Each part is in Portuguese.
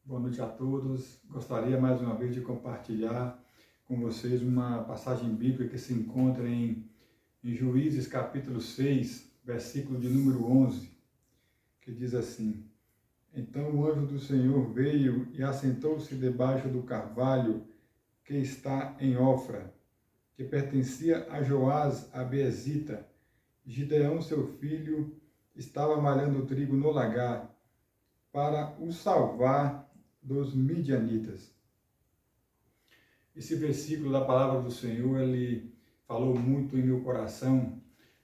Boa noite a todos. Gostaria mais uma vez de compartilhar com vocês uma passagem bíblica que se encontra em Juízes capítulo 6, versículo de número 11, que diz assim: Então o anjo do Senhor veio e assentou-se debaixo do carvalho que está em Ofra, que pertencia a Joás a Bezita. Gideão, seu filho, estava malhando trigo no lagar para o salvar dos midianitas. Esse versículo da palavra do Senhor, ele falou muito em meu coração,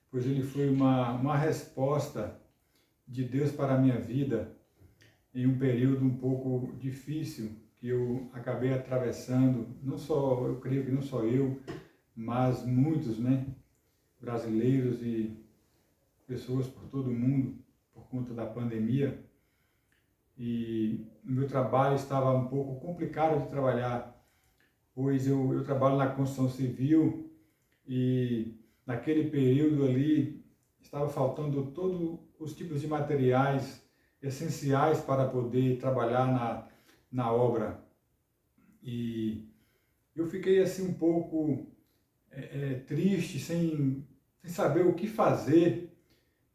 pois ele foi uma resposta de Deus para a minha vida em um período um pouco difícil que eu acabei atravessando. Não só, eu creio que não só eu, mas muitos, brasileiros e pessoas por todo o mundo, por conta da pandemia. E o meu trabalho estava um pouco complicado de trabalhar, pois eu trabalho na construção civil e naquele período ali estava faltando todos os tipos de materiais essenciais para poder trabalhar na obra. E eu fiquei assim um pouco triste, sem saber o que fazer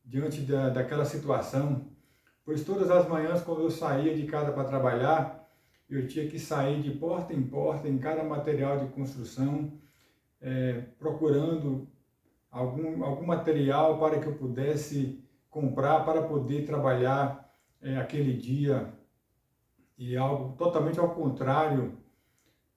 diante daquela situação. Pois todas as manhãs, quando eu saía de casa para trabalhar, eu tinha que sair de porta em cada material de construção, procurando algum material para que eu pudesse comprar para poder trabalhar aquele dia. E algo totalmente ao contrário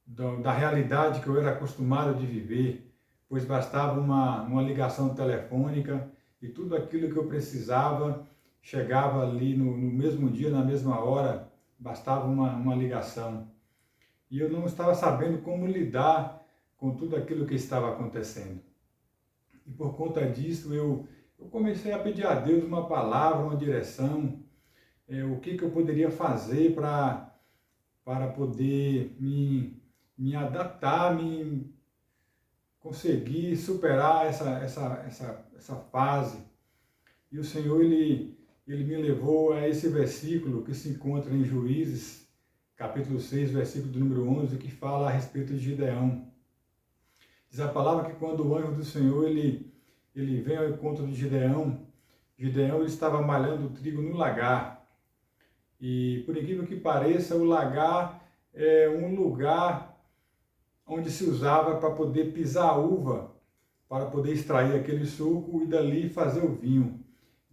da realidade que eu era acostumado de viver, pois bastava uma ligação telefônica e tudo aquilo que eu precisava chegava ali no mesmo dia, na mesma hora, bastava uma ligação. E eu não estava sabendo como lidar com tudo aquilo que estava acontecendo. E por conta disso, eu comecei a pedir a Deus uma palavra, uma direção, o que eu poderia fazer para poder me adaptar, conseguir superar essa fase. E o Senhor, ele me levou a esse versículo que se encontra em Juízes, capítulo 6, versículo do número 11, que fala a respeito de Gideão. Diz a palavra que quando o anjo do Senhor, ele vem ao encontro de Gideão, ele estava malhando trigo no lagar. E por incrível que pareça, o lagar é um lugar onde se usava para poder pisar a uva, para poder extrair aquele suco e dali fazer o vinho.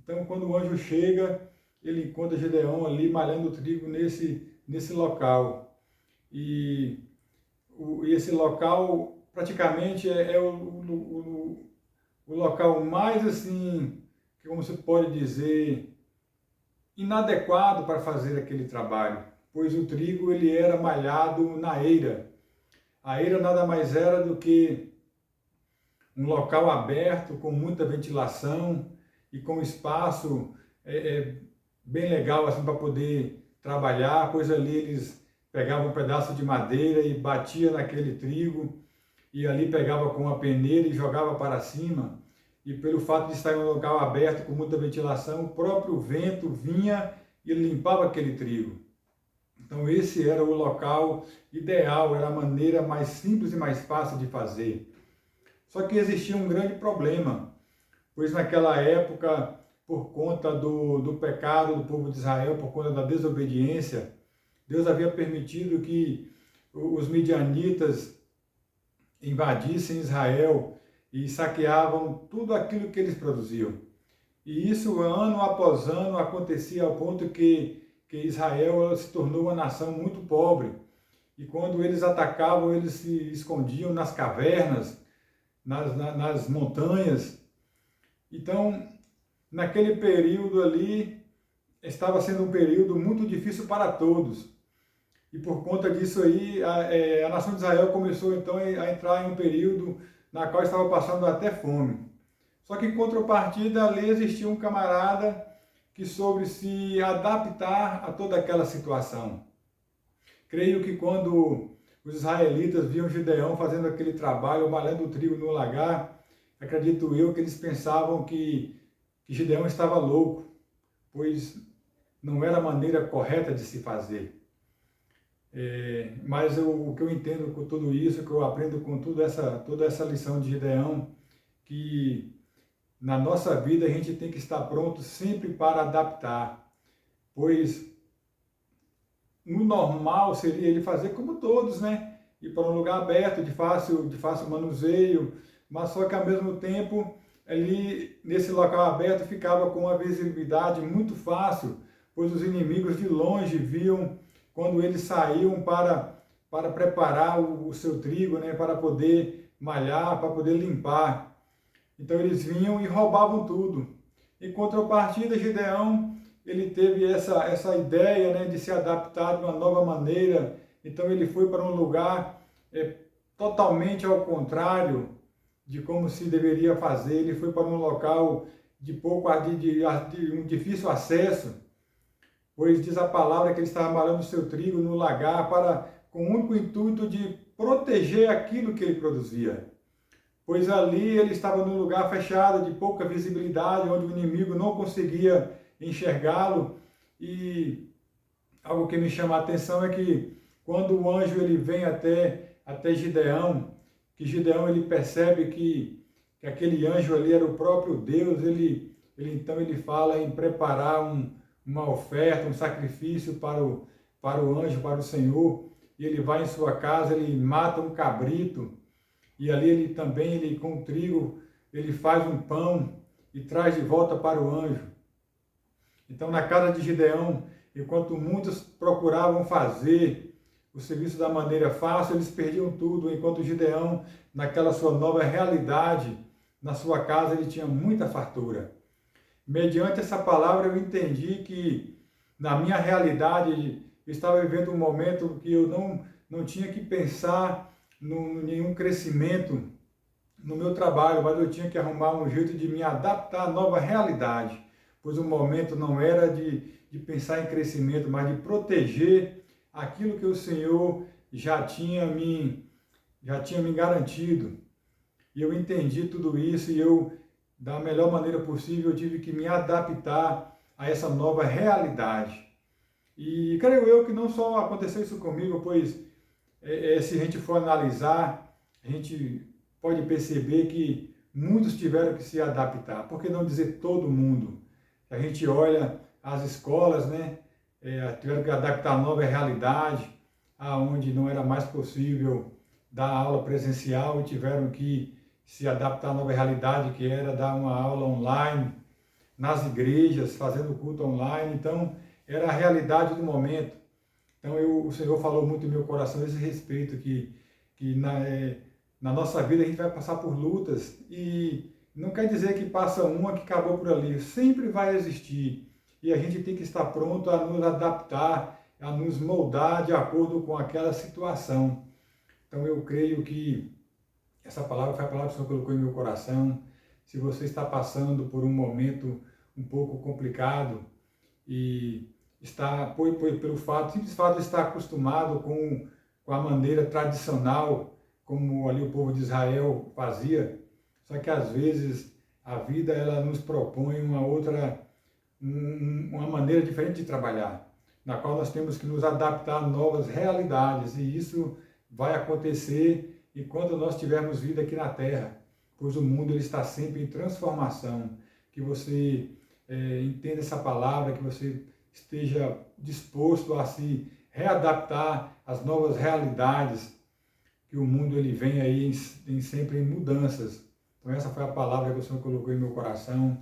Então, quando o anjo chega, ele encontra Gideão ali malhando trigo nesse local. E esse local praticamente é o local mais assim, que como se pode dizer, inadequado para fazer aquele trabalho, pois o trigo ele era malhado na eira. A eira nada mais era do que um local aberto, com muita ventilação e com espaço bem legal assim, para poder trabalhar, pois ali eles pegavam um pedaço de madeira e batia naquele trigo, e ali pegava com uma peneira e jogava para cima, e pelo fato de estar em um local aberto com muita ventilação, o próprio vento vinha e limpava aquele trigo. Então esse era o local ideal, era a maneira mais simples e mais fácil de fazer. Só que existia um grande problema, pois naquela época, por conta do pecado do povo de Israel, por conta da desobediência, Deus havia permitido que os midianitas invadissem Israel e saqueavam tudo aquilo que eles produziam. E isso, ano após ano, acontecia ao ponto que Israel se tornou uma nação muito pobre. E quando eles atacavam, eles se escondiam nas cavernas, nas montanhas. Então, naquele período ali, estava sendo um período muito difícil para todos. E por conta disso aí, a nação de Israel começou então a entrar em um período na qual estava passando até fome. Só que em contrapartida, ali existia um camarada que soube se adaptar a toda aquela situação. Creio que quando os israelitas viam Gideão fazendo aquele trabalho, malhando o trigo no lagar, acredito eu que eles pensavam que Gideão estava louco, pois não era a maneira correta de se fazer. Mas o que eu entendo com tudo isso, o que eu aprendo com toda essa lição de Gideão, que na nossa vida a gente tem que estar pronto sempre para adaptar, pois no normal seria ele fazer como todos, né? Ir para um lugar aberto, de fácil manuseio, mas só que ao mesmo tempo, ali nesse local aberto ficava com uma visibilidade muito fácil, pois os inimigos de longe viam quando eles saíam para preparar o seu trigo, né? Para poder malhar, para poder limpar. Então eles vinham e roubavam tudo. Em contrapartida, Gideão, ele teve essa ideia, né, de se adaptar de uma nova maneira. Então ele foi para um lugar totalmente ao contrário de como se deveria fazer. Ele foi para um local de um difícil acesso, pois diz a palavra que ele estava malhando o seu trigo no lagar com o único intuito de proteger aquilo que ele produzia. Pois ali ele estava num lugar fechado, de pouca visibilidade, onde o inimigo não conseguia enxergá-lo. E algo que me chama a atenção é que quando o anjo ele vem até Gideão, que Gideão ele percebe que aquele anjo ali era o próprio Deus, então ele fala em preparar uma oferta, um sacrifício para o anjo, para o Senhor, e ele vai em sua casa, ele mata um cabrito, e ali ele com o trigo, ele faz um pão e traz de volta para o anjo. Então na casa de Gideão, enquanto muitos procuravam fazer o serviço da maneira fácil, eles perdiam tudo, enquanto Gideão, naquela sua nova realidade, na sua casa ele tinha muita fartura. Mediante essa palavra eu entendi que na minha realidade eu estava vivendo um momento que eu não tinha que pensar em nenhum crescimento no meu trabalho, mas eu tinha que arrumar um jeito de me adaptar à nova realidade, pois o momento não era de pensar em crescimento, mas de proteger aquilo que o Senhor já tinha me garantido. E eu entendi tudo isso e eu, da melhor maneira possível, eu tive que me adaptar a essa nova realidade. E creio eu que não só aconteceu isso comigo, pois se a gente for analisar, a gente pode perceber que muitos tiveram que se adaptar, por que não dizer todo mundo? A gente olha as escolas, né, tiveram que adaptar a nova realidade, aonde não era mais possível dar aula presencial e tiveram que se adaptar à nova realidade, que era dar uma aula online, nas igrejas, fazendo culto online. Então, era a realidade do momento. Então, o Senhor falou muito em meu coração a esse respeito, que na nossa vida a gente vai passar por lutas e não quer dizer que passa uma que acabou por ali, sempre vai existir. E a gente tem que estar pronto a nos adaptar, a nos moldar de acordo com aquela situação. Então eu creio que essa palavra foi a palavra que o Senhor colocou em meu coração. Se você está passando por um momento um pouco complicado e está, pelo simples fato de estar acostumado com a maneira tradicional, como ali o povo de Israel fazia, só que às vezes a vida ela nos propõe uma maneira diferente de trabalhar, na qual nós temos que nos adaptar a novas realidades, e isso vai acontecer enquanto nós tivermos vida aqui na Terra, pois o mundo ele está sempre em transformação. Que você entenda essa palavra, que você esteja disposto a se readaptar às novas realidades, que o mundo ele vem aí sempre em mudanças. Então essa foi a palavra que o Senhor colocou em meu coração.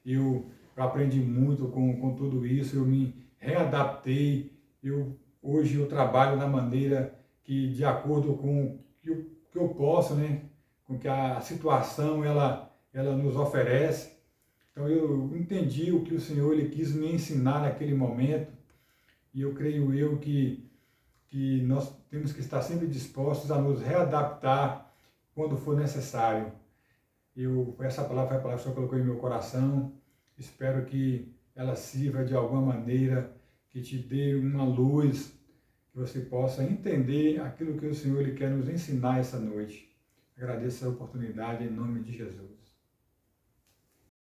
Eu aprendi muito com tudo isso, eu me readaptei. Hoje eu trabalho da maneira que, de acordo com o que eu posso, né? Com que a situação ela nos oferece. Então eu entendi o que o Senhor ele quis me ensinar naquele momento, e eu creio que nós temos que estar sempre dispostos a nos readaptar quando for necessário. Essa palavra foi a palavra que o Senhor colocou em meu coração. Espero que ela sirva de alguma maneira, que te dê uma luz, que você possa entender aquilo que o Senhor ele quer nos ensinar essa noite. Agradeço a oportunidade em nome de Jesus.